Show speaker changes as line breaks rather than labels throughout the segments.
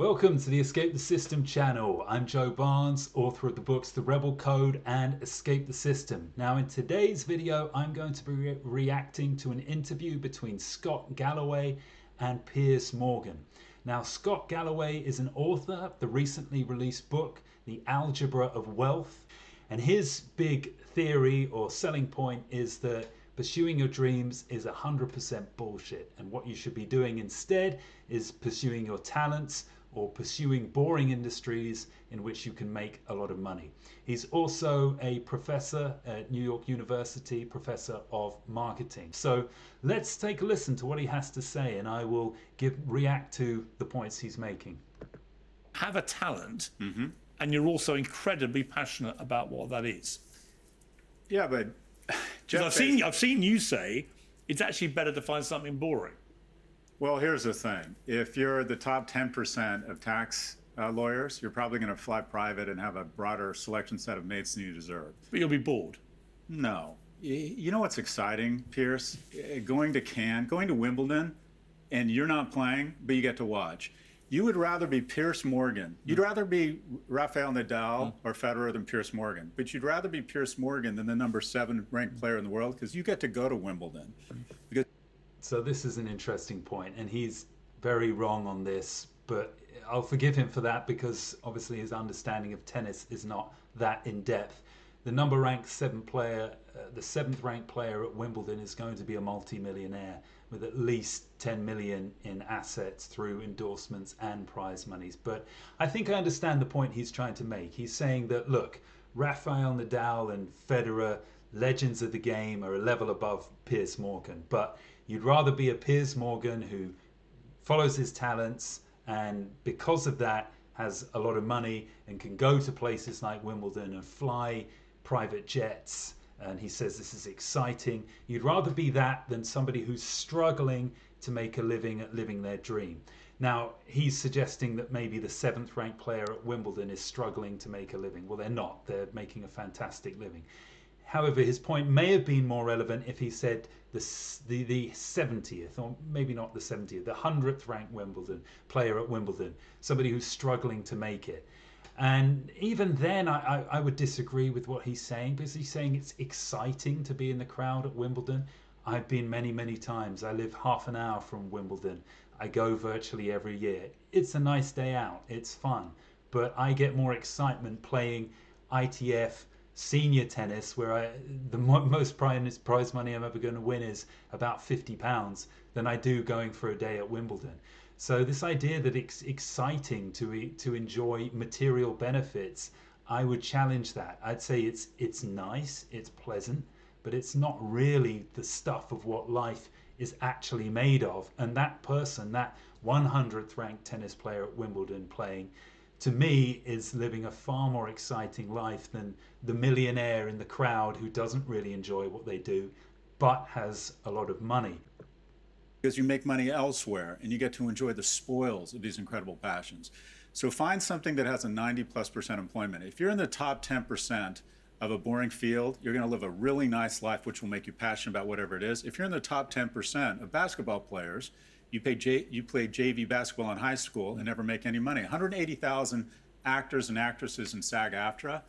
Welcome to the Escape the System channel. I'm Joe Barnes, author of the books The Rebel Code and Escape the System. Now in today's video, I'm going to be reacting to an interview between Scott Galloway and Piers Morgan. Now Scott Galloway is an author of the recently released book, The Algebra of Wealth. And his big theory or selling point is that pursuing your dreams is 100% bullshit. And what you should be doing instead is pursuing your talents or pursuing boring industries in which you can make a lot of money. He's also a professor at New York University, professor of marketing. So let's take a listen to what he has to say, and I will react to the points he's making.
Have a talent, and you're also incredibly passionate about what that is.
Yeah, but
I've seen you say it's actually better to find something boring.
Well, here's the thing. If you're the top 10% of tax lawyers, you're probably going to fly private and have a broader selection set of mates than you deserve.
But you'll be bored.
No. You know what's exciting, Pierce? Going to Cannes, going to Wimbledon, and you're not playing, but you get to watch. You would rather be Piers Morgan. You'd rather be Rafael Nadal or Federer than Piers Morgan. But you'd rather be Piers Morgan than the number 7 ranked player in the world because you get to go to Wimbledon.
So this is an interesting point, and he's very wrong on this, but I'll forgive him for that because obviously his understanding of tennis is not that in depth. The the 7th ranked player at Wimbledon is going to be a multi-millionaire with at least 10 million in assets through endorsements and prize monies. But I think I understand the point he's trying to make. He's saying that, look, Rafael Nadal and Federer, legends of the game, are a level above Piers Morgan, but you'd rather be a Piers Morgan who follows his talents and because of that has a lot of money and can go to places like Wimbledon and fly private jets, and he says this is exciting. You'd rather be that than somebody who's struggling to make a living at living their dream. Now he's suggesting that maybe the 7th ranked player at Wimbledon is struggling to make a living. Well, they're not. They're making a fantastic living. However, his point may have been more relevant if he said the 70th, or maybe not the 70th, the 100th ranked Wimbledon player at Wimbledon, somebody who's struggling to make it. And even then, I would disagree with what he's saying, because he's saying it's exciting to be in the crowd at Wimbledon. I've been many, many times. I live half an hour from Wimbledon. I go virtually every year. It's a nice day out. It's fun. But I get more excitement playing ITF senior tennis, where the most prize money I'm ever going to win is about £50, than I do going for a day at Wimbledon. So this idea that it's exciting to enjoy material benefits, I would challenge that. I'd say it's nice, it's pleasant, but it's not really the stuff of what life is actually made of. And that person, that 100th ranked tennis player at Wimbledon playing, to me, is living a far more exciting life than the millionaire in the crowd who doesn't really enjoy what they do, but has a lot of money.
Because you make money elsewhere and you get to enjoy the spoils of these incredible passions. So find something that has a 90+% employment. If you're in the top 10% of a boring field, you're going to live a really nice life, which will make you passionate about whatever it is. If you're in the top 10% of basketball players, you played JV basketball in high school and never make any money. 180,000 actors and actresses in SAG-AFTRA.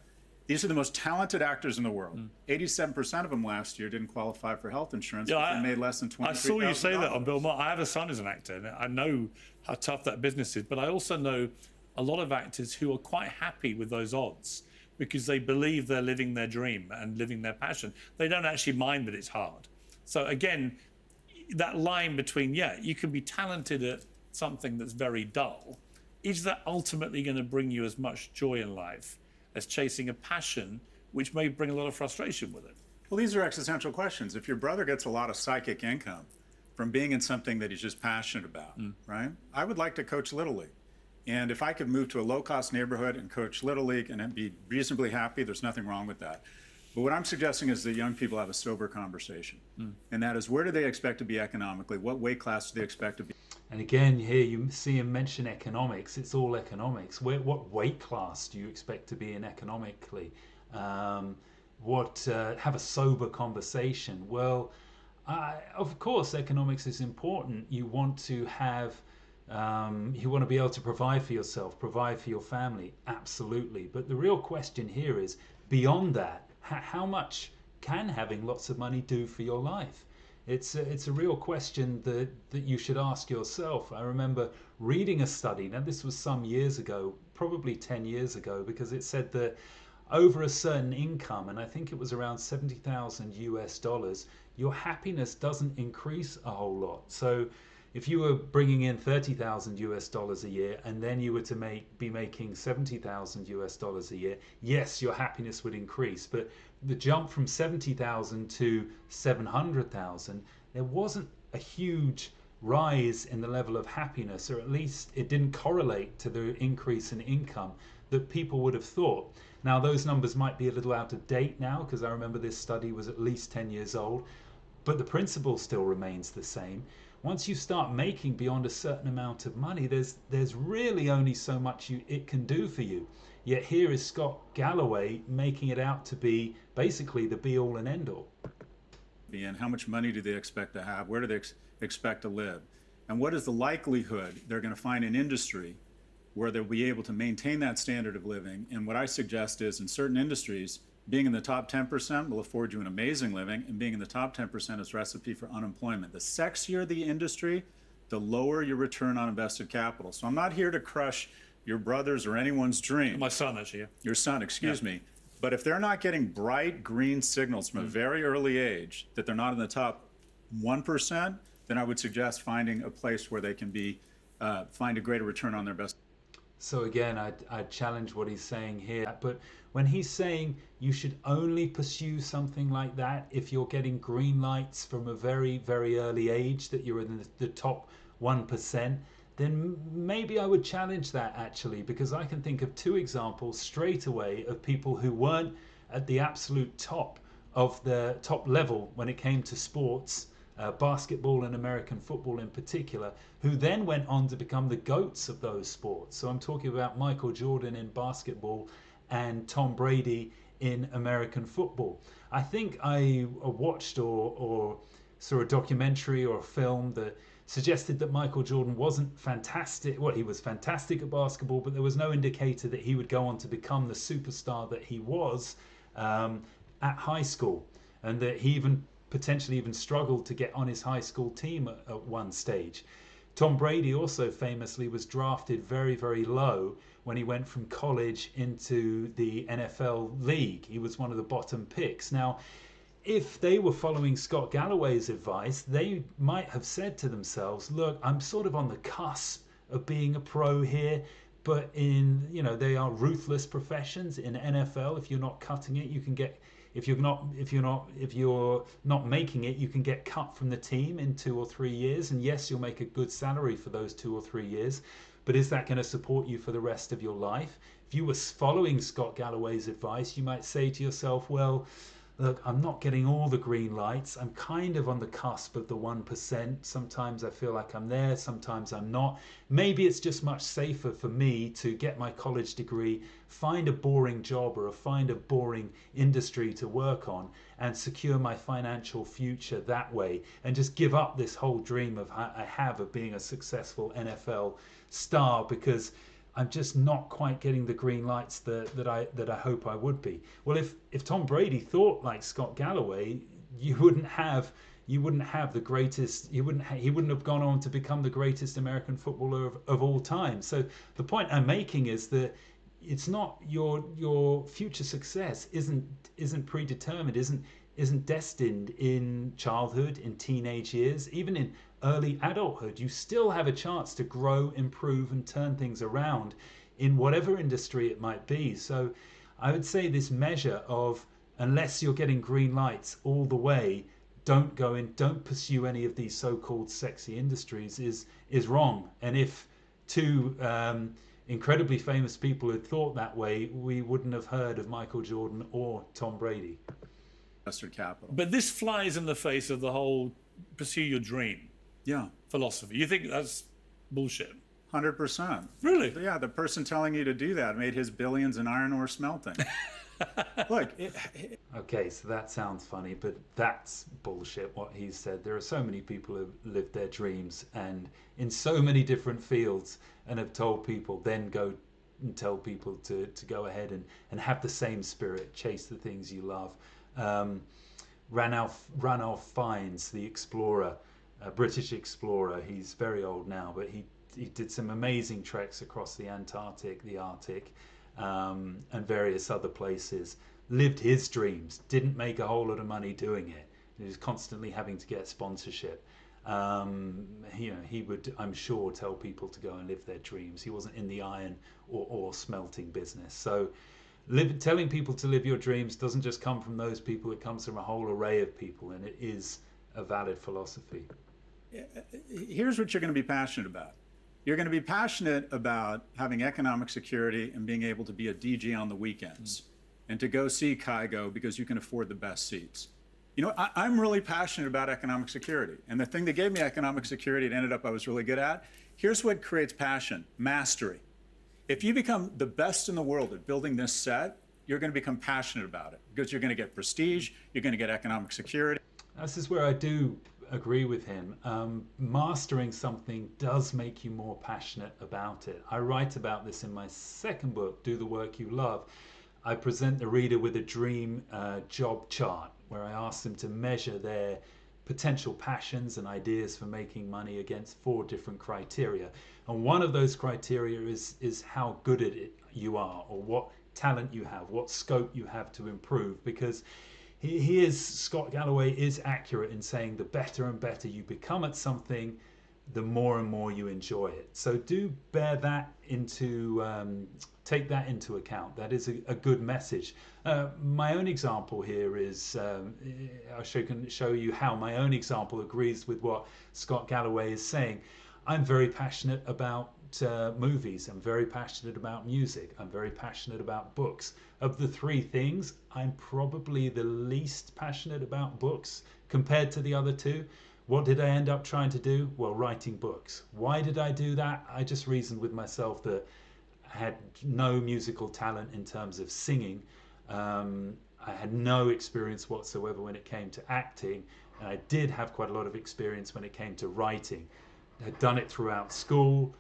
These are the most talented actors in the world. 87% of them last year didn't qualify for health insurance.
Yeah,
they made less than $23,000.
I saw you say that on Bill Maher. I have a son who's an actor, and I know how tough that business is, but I also know a lot of actors who are quite happy with those odds because they believe they're living their dream and living their passion. They don't actually mind that it's hard. So again, that line between, yeah, you can be talented at something that's very dull. Is that ultimately going to bring you as much joy in life as chasing a passion which may bring a lot of frustration with it?
Well, these are existential questions. If your brother gets a lot of psychic income from being in something that he's just passionate about, right? I would like to coach Little League. And if I could move to a low-cost neighborhood and coach Little League and be reasonably happy, there's nothing wrong with that. But what I'm suggesting is that young people have a sober conversation. And that is, where do they expect to be economically? What weight class do they expect to be?
And again, here you see him mention economics. It's all economics. What weight class do you expect to be in economically? Have a sober conversation. Well, of course, economics is important. You want to have You want to be able to provide for yourself, provide for your family, absolutely. But the real question here is, beyond that, how much can having lots of money do for your life? It's a real question that you should ask yourself. I remember reading a study, now this was some years ago, probably 10 years ago, because it said that over a certain income, and I think it was around 70,000 US dollars, your happiness doesn't increase a whole lot. So if you were bringing in 30,000 US dollars a year and then you were to be making 70,000 US dollars a year, yes, your happiness would increase. But the jump from 70,000 to 700,000, there wasn't a huge rise in the level of happiness, or at least it didn't correlate to the increase in income that people would have thought. Now, those numbers might be a little out of date now, because I remember this study was at least 10 years old, but the principle still remains the same. Once you start making beyond a certain amount of money, there's really only so much it can do for you. Yet here is Scott Galloway making it out to be basically the be all and end all.
And how much money do they expect to have? Where do they expect to live? And what is the likelihood they're going to find an industry where they'll be able to maintain that standard of living? And what I suggest is, in certain industries, being in the top 10% will afford you an amazing living, and being in the top 10% is a recipe for unemployment. The sexier the industry, the lower your return on invested capital. So I'm not here to crush your brother's or anyone's dream.
My son, actually.
Your son, excuse me. But if they're not getting bright green signals from a very early age that they're not in the top 1%, then I would suggest finding a place where they can find a greater return on their investment.
So again, I'd challenge what he's saying here. But when he's saying you should only pursue something like that if you're getting green lights from a very, very early age, that you're in the top 1%, then maybe I would challenge that, actually, because I can think of two examples straight away of people who weren't at the absolute top of the top level when it came to sports, basketball and American football in particular, who then went on to become the GOATs of those sports. So I'm talking about Michael Jordan in basketball and Tom Brady in American football. I think I watched or saw a documentary or a film that suggested that Michael Jordan wasn't fantastic. Well, he was fantastic at basketball, but there was no indicator that he would go on to become the superstar that he was at high school, and that he potentially even struggled to get on his high school team at one stage. Tom Brady also famously was drafted very, very low when he went from college into the NFL league. He was one of the bottom picks. Now, if they were following Scott Galloway's advice, they might have said to themselves, look, I'm sort of on the cusp of being a pro here, but they are ruthless professions. In NFL, if you're not cutting it, you can get, if you're not making it, you can get cut from the team in 2 or 3 years. And yes, you'll make a good salary for those 2 or 3 years, but is that going to support you for the rest of your life? If you were following Scott Galloway's advice, you might say to yourself, well, look, I'm not getting all the green lights. I'm kind of on the cusp of the 1%. Sometimes I feel like I'm there, sometimes I'm not. Maybe it's just much safer for me to get my college degree, find a boring job or find a boring industry to work on, and secure my financial future that way, and just give up this whole dream I have of being a successful NFL star, because I'm just not quite getting the green lights that I hope I would be. Well, if Tom Brady thought like Scott Galloway, he wouldn't have the greatest. He wouldn't have gone on to become the greatest American footballer of all time. So the point I'm making is that it's not your future success isn't predetermined, isn't destined in childhood, in teenage years, even in early adulthood. You still have a chance to grow, improve, and turn things around in whatever industry it might be. So I would say this measure of, unless you're getting green lights all the way, don't pursue any of these so-called sexy industries is wrong. And if two incredibly famous people had thought that way, we wouldn't have heard of Michael Jordan or Tom Brady.
Capital.
But this flies in the face of the whole pursue your dream philosophy. You think that's bullshit?
100%.
Really?
Yeah, the person telling you to do that made his billions in iron ore smelting. Look,
Okay, so that sounds funny, but that's bullshit what he said. There are so many people who have lived their dreams and in so many different fields and have told people, then go and tell people to go ahead and have the same spirit, chase the things you love. Um, Ranulph Fiennes, the explorer, a British explorer, he's very old now, but he did some amazing treks across the Antarctic, the Arctic, and various other places. Lived his dreams, didn't make a whole lot of money doing it. He was constantly having to get sponsorship. He would, I'm sure, tell people to go and live their dreams. He wasn't in the iron or smelting business. So telling people to live your dreams doesn't just come from those people, it comes from a whole array of people, and it is a valid philosophy.
here's what you're going to be passionate about. You're going to be passionate about having economic security and being able to be a DJ on the weekends and to go see Kygo because you can afford the best seats. You know, I'm really passionate about economic security. And the thing that gave me economic security, it ended up I was really good at. Here's what creates passion: mastery. If you become the best in the world at building this set, you're going to become passionate about it because you're going to get prestige, you're going to get economic security.
This is where I do agree with him. Mastering something does make you more passionate about it. I write about this in my second book, Do the Work You Love. I present the reader with a dream job chart where I ask them to measure their potential passions and ideas for making money against 4 different criteria. And one of those criteria is how good at it you are, or what talent you have, what scope you have to improve. Because Scott Galloway is accurate in saying the better and better you become at something, the more and more you enjoy it. So do bear that into take that into account. That is a good message. My own example here is I can show you how my own example agrees with what Scott Galloway is saying. I'm very passionate about movies. I'm very passionate about music. I'm very passionate about books. Of the 3 things, I'm probably the least passionate about books compared to the other 2. What did I end up trying to do? Well, writing books. Why did I do that? I just reasoned with myself that I had no musical talent in terms of singing. I had no experience whatsoever when it came to acting. And I did have quite a lot of experience when it came to writing. I had done it throughout school.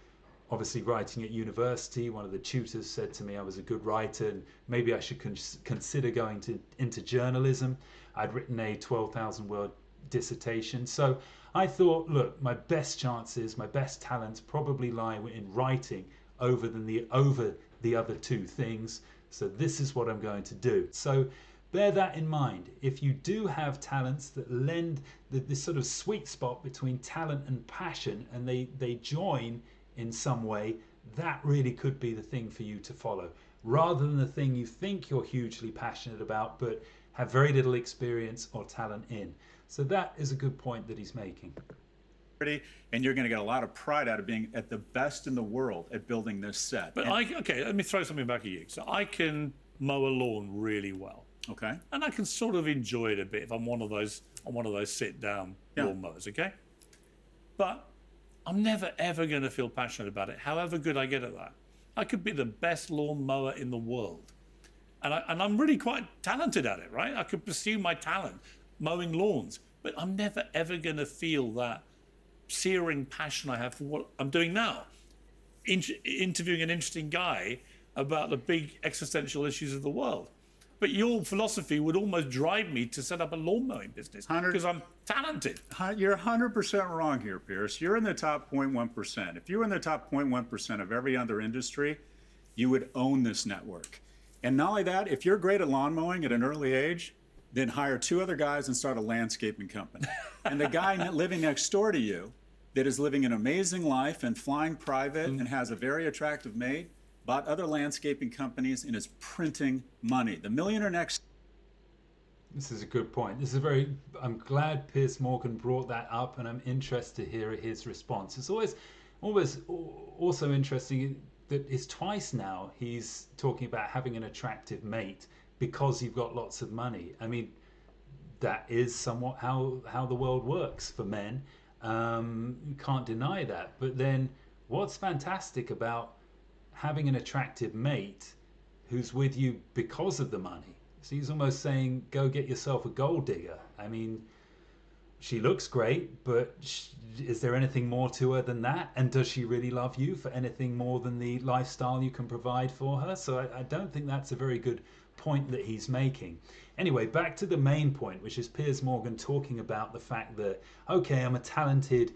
Obviously, writing at university, one of the tutors said to me I was a good writer and maybe I should consider going into journalism. I'd written a 12,000 word dissertation. So I thought, look, my best chances, my best talents probably lie in writing over the other 2 things. So this is what I'm going to do. So bear that in mind. If you do have talents that lend this sort of sweet spot between talent and passion, and they join in some way, that really could be the thing for you to follow, rather than the thing you think you're hugely passionate about but have very little experience or talent in. So that is a good point that he's making.
And you're going to get a lot of pride out of being at the best in the world at building this set.
But okay, let me throw something back at you. So I can mow a lawn really well.
Okay.
And I can sort of enjoy it a bit if I'm one of those sit down lawnmowers, okay? But I'm never ever going to feel passionate about it, however good I get at that. I could be the best lawnmower in the world. And I'm really quite talented at it, right? I could pursue my talent mowing lawns, but I'm never ever going to feel that searing passion I have for what I'm doing now. Interviewing an interesting guy about the big existential issues of the world. But your philosophy would almost drive me to set up a lawn mowing business because I'm talented.
You're 100% wrong here, Piers. You're in the top 0.1%. If you were in the top 0.1% of every other industry, you would own this network. And not only that, if you're great at lawn mowing at an early age, then hire 2 other guys and start a landscaping company. And the guy living next door to you that is living an amazing life and flying private and has a very attractive mate, bought other landscaping companies and is printing money. The millionaire next.
This is a good point. I'm glad Piers Morgan brought that up, and I'm interested to hear his response. It's always also interesting that it's twice now he's talking about having an attractive mate because you've got lots of money. I mean, that is somewhat how the world works for men. You can't deny that. But then what's fantastic about having an attractive mate who's with you because of the money. So he's almost saying, go get yourself a gold digger. I mean, she looks great, but is there anything more to her than that? And does she really love you for anything more than the lifestyle you can provide for her? So I don't think that's a very good point that he's making. Anyway, back to the main point, which is Piers Morgan talking about the fact that, okay, I'm a talented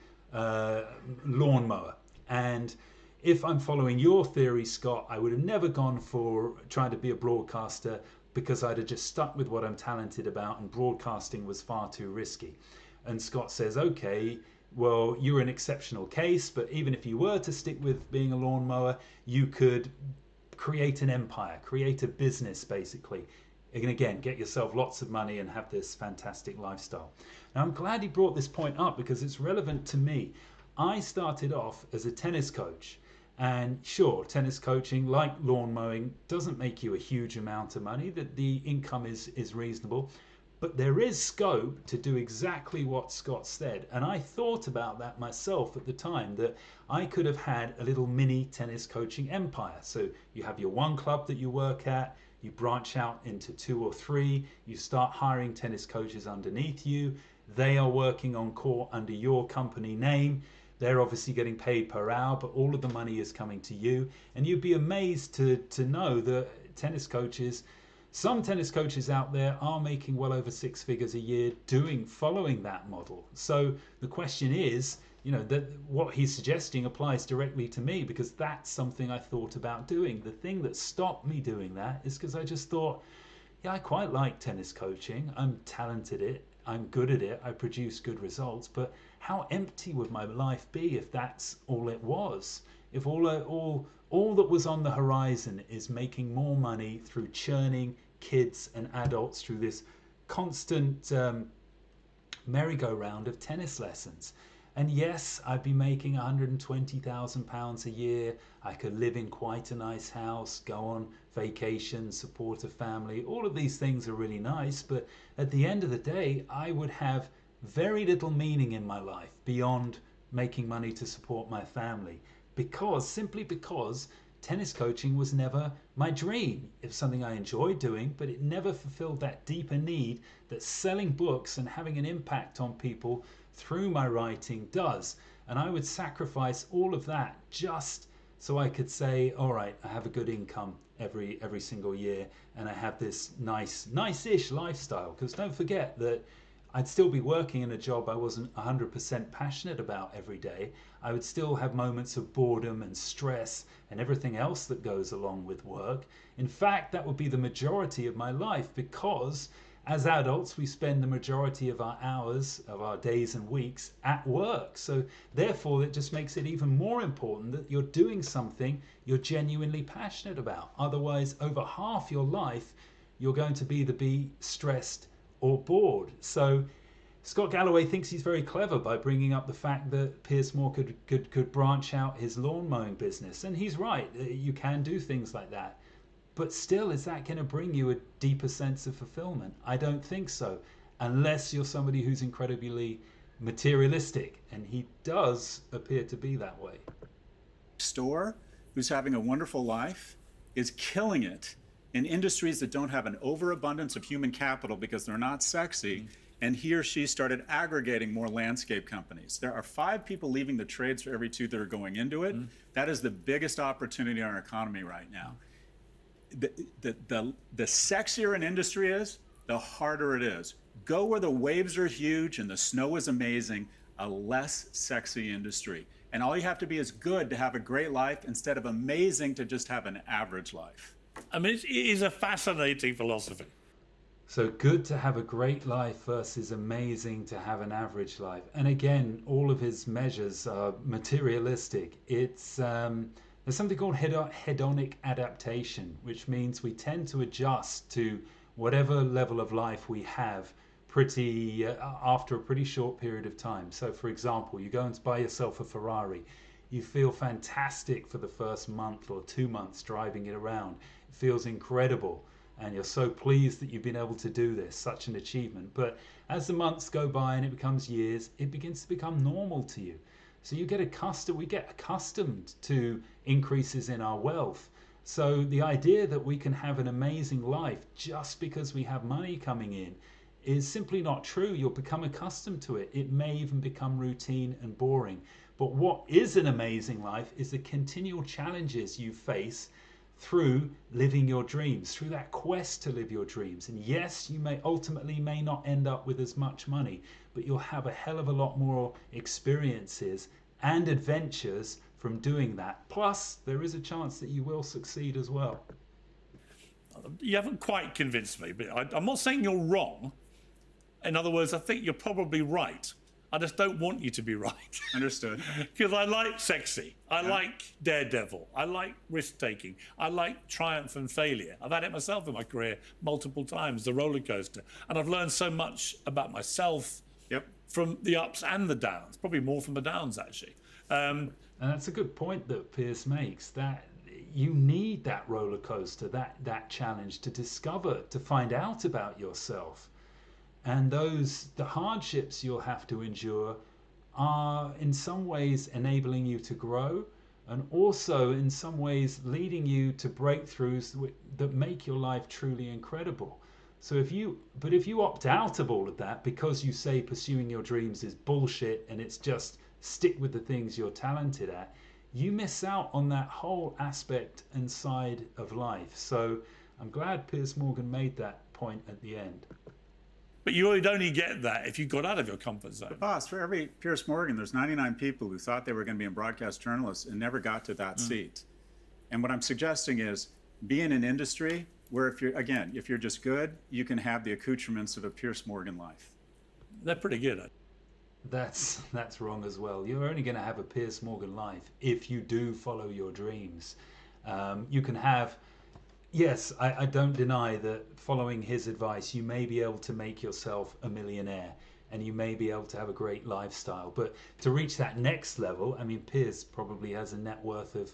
lawnmower, and if I'm following your theory, Scott, I would have never gone for trying to be a broadcaster because I'd have just stuck with what I'm talented about, and broadcasting was far too risky. And Scott says, okay, well, you're an exceptional case, but even if you were to stick with being a lawnmower, you could create an empire, create a business, basically. And again, get yourself lots of money and have this fantastic lifestyle. Now, I'm glad he brought this point up because it's relevant to me. I started off as a tennis coach. And sure, tennis coaching, like lawn mowing, doesn't make you a huge amount of money, that the income is reasonable. But there is scope to do exactly what Scott said. And I thought about that myself at the time, that I could have had a little mini tennis coaching empire. So you have your one club that you work at, you branch out into 2 or 3, you start hiring tennis coaches underneath you. They are working on court under your company name. They're obviously getting paid per hour, but all of the money is coming to you. And you'd be amazed to know that some tennis coaches out there are making well over 6 figures a year following that model. So the question is, that what he's suggesting applies directly to me, because that's something I thought about doing. The thing that stopped me doing that is because I just thought, yeah, I quite like tennis coaching. I'm talented at it. I'm good at it. I produce good results. But how empty would my life be if that's all it was? If all that was on the horizon is making more money through churning kids and adults through this constant merry-go-round of tennis lessons. And yes, I'd be making £120,000 a year. I could live in quite a nice house, go on vacation, support a family. All of these things are really nice, but at the end of the day, I would have very little meaning in my life beyond making money to support my family. Simply because tennis coaching was never my dream. It was something I enjoyed doing, but it never fulfilled that deeper need that selling books and having an impact on people through my writing does. And I would sacrifice all of that just so I could say, all right, I have a good income every single year, and I have this nice-ish lifestyle. Because don't forget that I'd still be working in a job I wasn't 100% passionate about every day. I would still have moments of boredom and stress and everything else that goes along with work. In fact, that would be the majority of my life, because as adults, we spend the majority of our hours, of our days and weeks at work. So therefore, it just makes it even more important that you're doing something you're genuinely passionate about. Otherwise, over half your life, you're going to either be stressed or bored. So Scott Galloway thinks he's very clever by bringing up the fact that Piers Morgan could branch out his lawn mowing business. And he's right, you can do things like that. But still, is that going to bring you a deeper sense of fulfillment? I don't think so, unless you're somebody who's incredibly materialistic, and he does appear to be that way.
Store who's having a wonderful life is killing it in industries that don't have an overabundance of human capital because they're not sexy. And he or she started aggregating more landscape companies. There are 5 people leaving the trades for every 2 that are going into it. That is the biggest opportunity in our economy right now. The sexier an industry is, the harder it is. Go where the waves are huge and the snow is amazing, a less sexy industry. And all you have to be is good to have a great life instead of amazing to just have an average life.
I mean, it is a fascinating philosophy.
So good to have a great life versus amazing to have an average life. And again, all of his measures are materialistic. There's something called hedonic adaptation, which means we tend to adjust to whatever level of life we have after a pretty short period of time. So for example, you go and buy yourself a Ferrari. You feel fantastic for the first month or 2 months driving it around. It feels incredible. And you're so pleased that you've been able to do this, such an achievement. But as the months go by and it becomes years, it begins to become normal to you. So we get accustomed to increases in our wealth. So the idea that we can have an amazing life just because we have money coming in is simply not true. You'll become accustomed to it. It may even become routine and boring. But what is an amazing life is the continual challenges you face through living your dreams, through that quest to live your dreams. And yes, you may ultimately may not end up with as much money, but you'll have a hell of a lot more experiences and adventures from doing that. Plus, there is a chance that you will succeed as well.
You haven't quite convinced me, but I'm not saying you're wrong. In other words, I think you're probably right. I just don't want you to be right.
Understood.
Because I like sexy. I like daredevil. I like risk-taking. I like triumph and failure. I've had it myself in my career multiple times, the roller coaster. And I've learned so much about myself from the ups and the downs, probably more from the downs, actually.
And that's a good point that Piers makes, that you need that roller coaster, that challenge to discover, to find out about yourself. And the hardships you'll have to endure are in some ways enabling you to grow, and also in some ways leading you to breakthroughs that make your life truly incredible. So if you opt out of all of that because you say pursuing your dreams is bullshit and it's just stick with the things you're talented at, you miss out on that whole aspect and side of life. So I'm glad Piers Morgan made that point at the end.
But you would only get that if you got out of your comfort zone.
But boss, for every Piers Morgan, there's 99 people who thought they were going to be a broadcast journalist and never got to that seat. And what I'm suggesting is be in an industry where if you're just good, you can have the accoutrements of a Piers Morgan life.
They're pretty good.
That's wrong as well. You're only going to have a Piers Morgan life if you do follow your dreams. You can have, yes, I don't deny that following his advice, you may be able to make yourself a millionaire and you may be able to have a great lifestyle. But to reach that next level, I mean, Piers probably has a net worth of,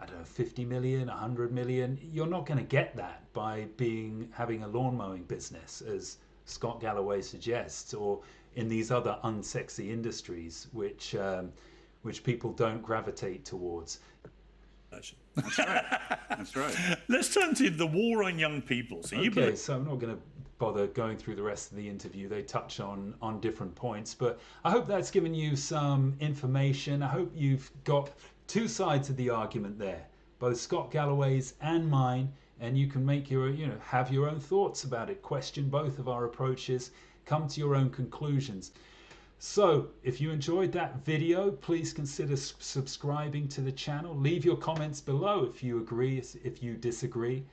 I don't know, 50 million, 100 million. You're not going to get that by having a lawn mowing business, as Scott Galloway suggests, or in these other unsexy industries which people don't gravitate towards.
That's right. That's right.
Let's turn to the war on young people. So
so I'm not going to bother going through the rest of the interview. They touch on different points, but I hope that's given you some information. I hope you've got two sides of the argument there, both Scott Galloway's and mine, and you can make have your own thoughts about it, question both of our approaches, come to your own conclusions. So if you enjoyed that video, please consider subscribing to the channel. Leave your comments below if you agree, if you disagree.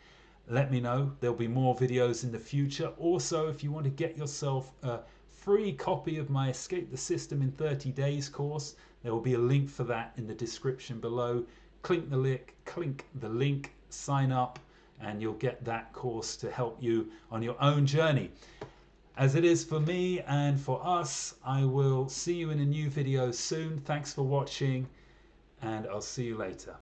Let me know. There'll be more videos in the future. Also, if you want to get yourself a free copy of my Escape the System in 30 Days course, there will be a link for that in the description below. Click the link, sign up, and you'll get that course to help you on your own journey. As it is for me and for us, I will see you in a new video soon. Thanks for watching, and I'll see you later.